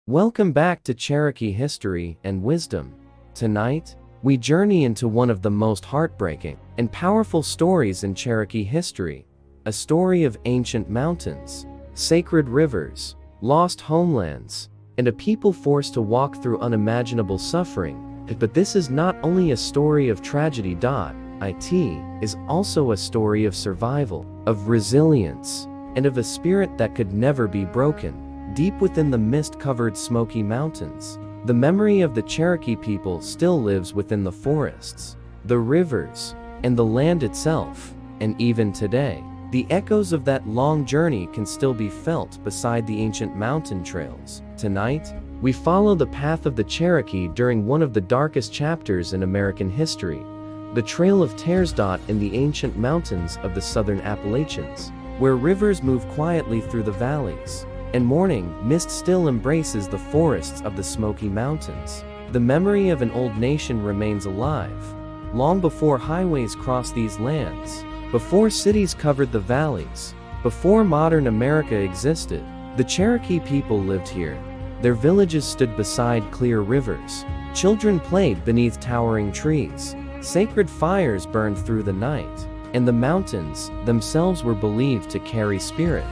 Welcome back to Cherokee History and Wisdom. Tonight, we journey into one of the most heartbreaking and powerful stories in Cherokee history, a story of ancient mountains, sacred rivers, lost homelands, and a people forced to walk through unimaginable suffering. But this is not only a story of tragedy. It is also a story of survival, of resilience, and of a spirit that could never be broken. Deep within the mist-covered Smoky Mountains, the memory of the Cherokee people still lives within the forests, the rivers, and the land itself. And even today, the echoes of that long journey can still be felt beside the ancient mountain trails. Tonight, we follow the path of the Cherokee during one of the darkest chapters in American history, the Trail of Tears. In the ancient mountains of the southern Appalachians, where rivers move quietly through the valleys, and morning mist still embraces the forests of the Smoky Mountains, the memory of an old nation remains alive. Long before highways crossed these lands, before cities covered the valleys, before modern America existed, the Cherokee people lived here. Their villages stood beside clear rivers. Children played beneath towering trees. Sacred fires burned through the night, and the mountains themselves were believed to carry spirit.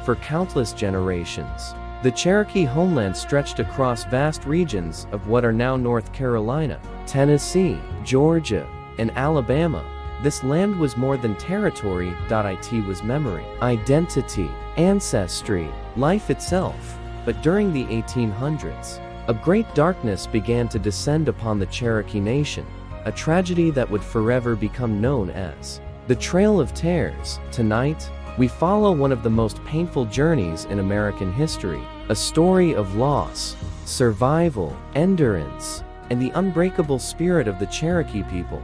For countless generations, the Cherokee homeland stretched across vast regions of what are now North Carolina, Tennessee, Georgia, and Alabama. This land was more than territory. It was memory, identity, ancestry, life itself. But during the 1800s, a great darkness began to descend upon the Cherokee Nation, a tragedy that would forever become known as the Trail of Tears. Tonight, we follow one of the most painful journeys in American history, a story of loss, survival, endurance, and the unbreakable spirit of the Cherokee people.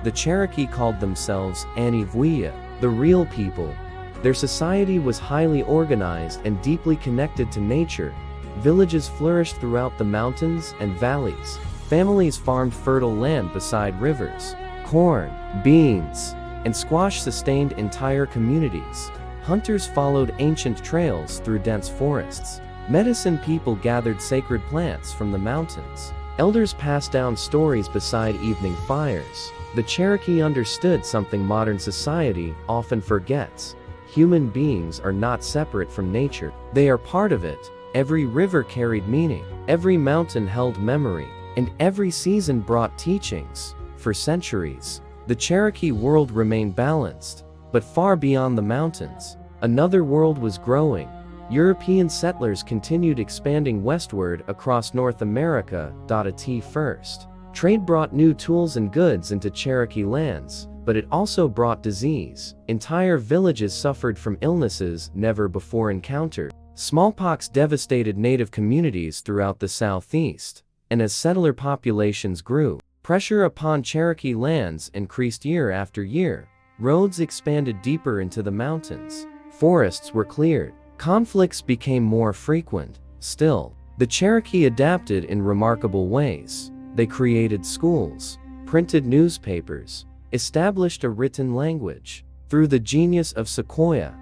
The Cherokee called themselves Anivuia, the real people. Their society was highly organized and deeply connected to nature. Villages flourished throughout the mountains and valleys. Families farmed fertile land beside rivers. Corn, beans, and squash sustained entire communities. Hunters followed ancient trails through dense forests. Medicine people gathered sacred plants from the mountains. Elders passed down stories beside evening fires. The Cherokee understood something modern society often forgets. Human beings are not separate from nature. They are part of it. Every river carried meaning. Every mountain held memory. And every season brought teachings. For centuries, the Cherokee world remained balanced, but far beyond the mountains, another world was growing. European settlers continued expanding westward across North America. At first, trade brought new tools and goods into Cherokee lands, but it also brought disease. Entire villages suffered from illnesses never before encountered. Smallpox devastated native communities throughout the southeast, and as settler populations grew, pressure upon Cherokee lands increased year after year. Roads expanded deeper into the mountains. Forests were cleared. Conflicts became more frequent. Still, the Cherokee adapted in remarkable ways. They created schools, printed newspapers, established a written language. Through the genius of Sequoyah,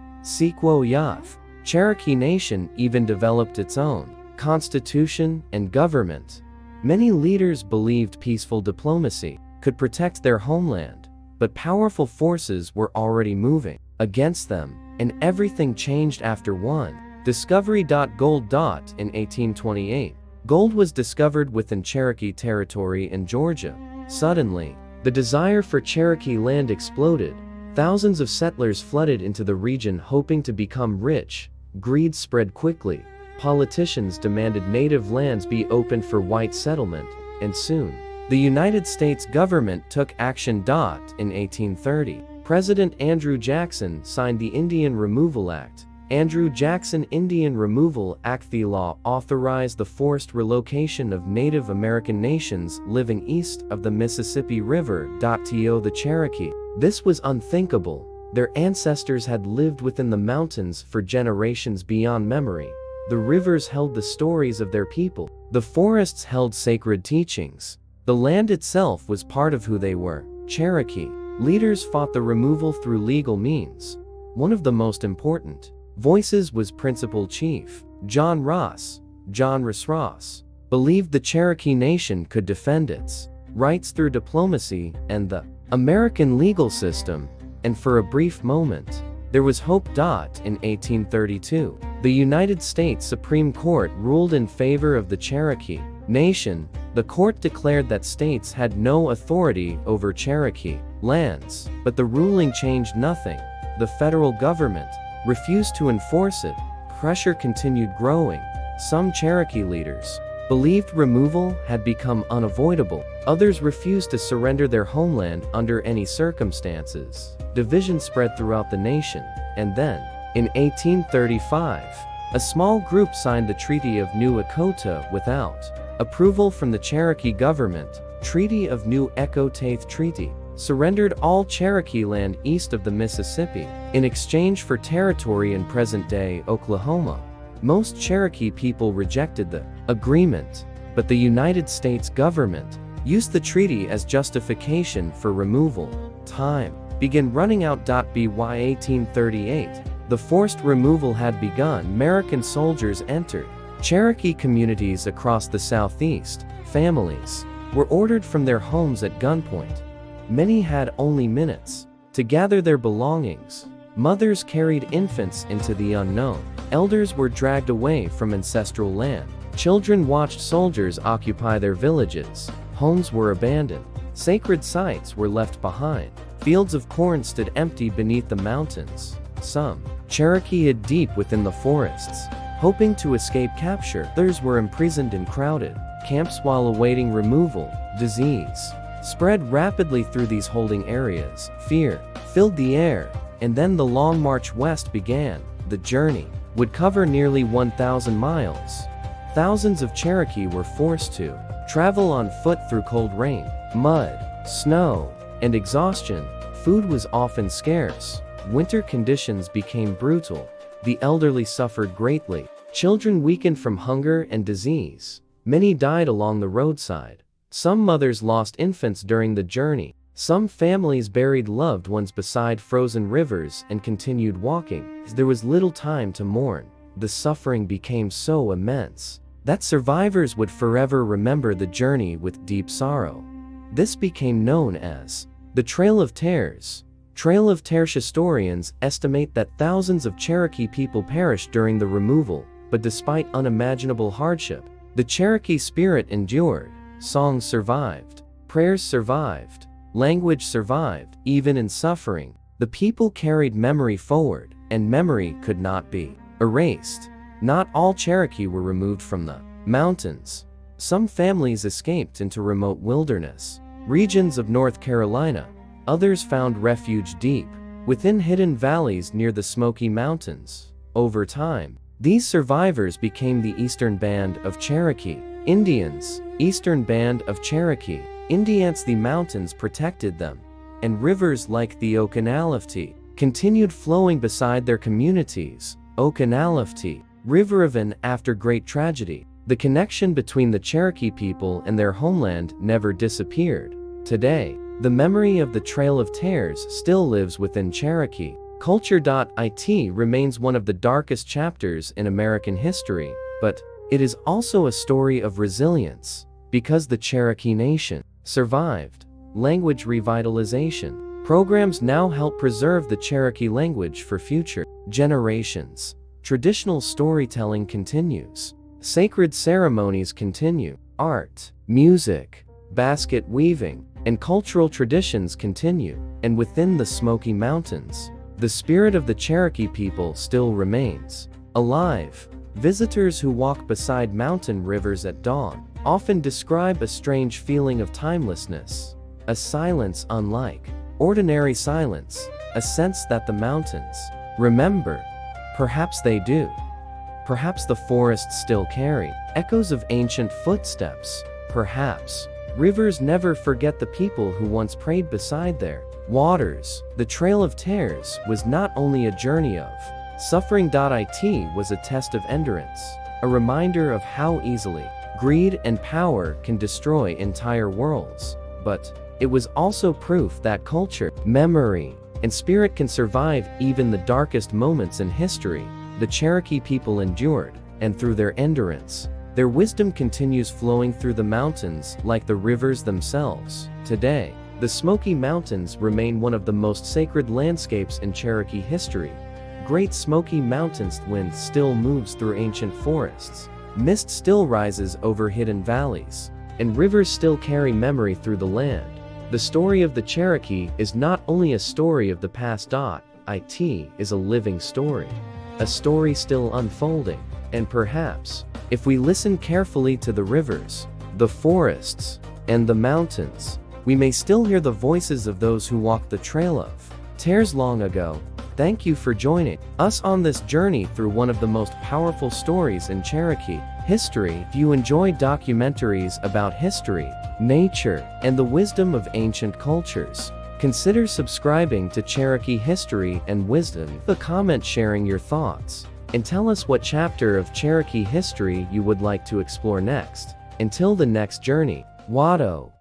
Cherokee Nation even developed its own constitution and government. Many leaders believed peaceful diplomacy could protect their homeland, but powerful forces were already moving against them, and everything changed after one discovery. Gold. In 1828, gold was discovered within Cherokee territory in Georgia. Suddenly, the desire for Cherokee land exploded. Thousands of settlers flooded into the region hoping to become rich. Greed spread quickly. Politicians demanded native lands be opened for white settlement, and soon, the United States government took action. In 1830, President Andrew Jackson signed the Indian Removal Act. Andrew Jackson Indian Removal Act. The law authorized the forced relocation of Native American nations living east of the Mississippi River. To the Cherokee, this was unthinkable. Their ancestors had lived within the mountains for generations beyond memory. The rivers held the stories of their people. The forests held sacred teachings. The land itself was part of who they were. Cherokee leaders fought the removal through legal means. One of the most important voices was Principal Chief John Ross. John Ross, believed the Cherokee Nation could defend its rights through diplomacy and the American legal system, and for a brief moment, there was hope. In 1832, the United States Supreme Court ruled in favor of the Cherokee Nation. The court declared that states had no authority over Cherokee lands, but the ruling changed nothing. The federal government refused to enforce it. Pressure continued growing. Some Cherokee leaders believed removal had become unavoidable. Others refused to surrender their homeland under any circumstances. Division spread throughout the nation, and then, in 1835, a small group signed the Treaty of New Echota without approval from the Cherokee government. Treaty of New Echota Treaty surrendered all Cherokee land east of the Mississippi in exchange for territory in present-day Oklahoma. Most Cherokee people rejected the agreement, but the United States government used the treaty as justification for removal. Time began running out. By 1838, the forced removal had begun. American soldiers entered Cherokee communities across the Southeast. Families were ordered from their homes at gunpoint. Many had only minutes to gather their belongings. Mothers carried infants into the unknown. Elders were dragged away from ancestral land. Children watched soldiers occupy their villages. Homes were abandoned. Sacred sites were left behind. Fields of corn stood empty beneath the mountains. Some Cherokee hid deep within the forests, hoping to escape capture. Others were imprisoned in crowded camps while awaiting removal. Disease spread rapidly through these holding areas. Fear filled the air, and then the long march west began. The journey would cover nearly 1,000 miles. Thousands of Cherokee were forced to travel on foot through cold rain, mud, snow, and exhaustion. Food was often scarce. Winter conditions became brutal. The elderly suffered greatly. Children weakened from hunger and disease. Many died along the roadside. Some mothers lost infants during the journey. Some families buried loved ones beside frozen rivers and continued walking. There was little time to mourn. The suffering became so immense that survivors would forever remember the journey with deep sorrow. This became known as the Trail of Tears. Trail of Tears historians estimate that thousands of Cherokee people perished during the removal, but despite unimaginable hardship, the Cherokee spirit endured. Songs survived. Prayers survived. Language survived. Even in suffering, the people carried memory forward, and memory could not be erased. Not all Cherokee were removed from the mountains. Some families escaped into remote wilderness regions of North Carolina. Others found refuge deep within hidden valleys near the Smoky Mountains. Over time, these survivors became the Eastern Band of Cherokee Indians. Eastern Band of Cherokee Indians. The mountains protected them, and rivers like the Okanalifte continued flowing beside their communities. Okanalifte River. Even after great tragedy, the connection between the Cherokee people and their homeland never disappeared. Today, the memory of the Trail of Tears still lives within Cherokee culture. It remains one of the darkest chapters in American history, but it is also a story of resilience, because the Cherokee Nation survived. Language revitalization programs now help preserve the Cherokee language for future generations. Traditional storytelling continues. Sacred ceremonies continue. Art, music, basket weaving, and cultural traditions continue. And within the Smoky Mountains, the spirit of the Cherokee people still remains alive. Visitors who walk beside mountain rivers at dawn often describe a strange feeling of timelessness, a silence unlike ordinary silence, a sense that the mountains remember. Perhaps they do. Perhaps the forests still carry echoes of ancient footsteps. Perhaps rivers never forget the people who once prayed beside their waters. The Trail of Tears was not only a journey of suffering. It was a test of endurance, a reminder of how easily greed and power can destroy entire worlds. But it was also proof that culture, memory, and spirit can survive even the darkest moments in history. The Cherokee people endured, and through their endurance, Their wisdom continues flowing through the mountains like the rivers themselves. Today, the Smoky Mountains remain one of the most sacred landscapes in Cherokee history. Great Smoky Mountains wind still moves through ancient forests. Mist still rises over hidden valleys, and rivers still carry memory through the land. The story of the Cherokee is not only a story of the past. It is a living story, a story still unfolding. And perhaps, if we listen carefully to the rivers, the forests, and the mountains, we may still hear the voices of those who walked the trail of tears long ago. Thank you for joining us on this journey through one of the most powerful stories in Cherokee history. If you enjoy documentaries about history, nature, and the wisdom of ancient cultures, consider subscribing to Cherokee History and Wisdom. Leave a comment sharing your thoughts, and tell us what chapter of Cherokee history you would like to explore next. Until the next journey, Watto.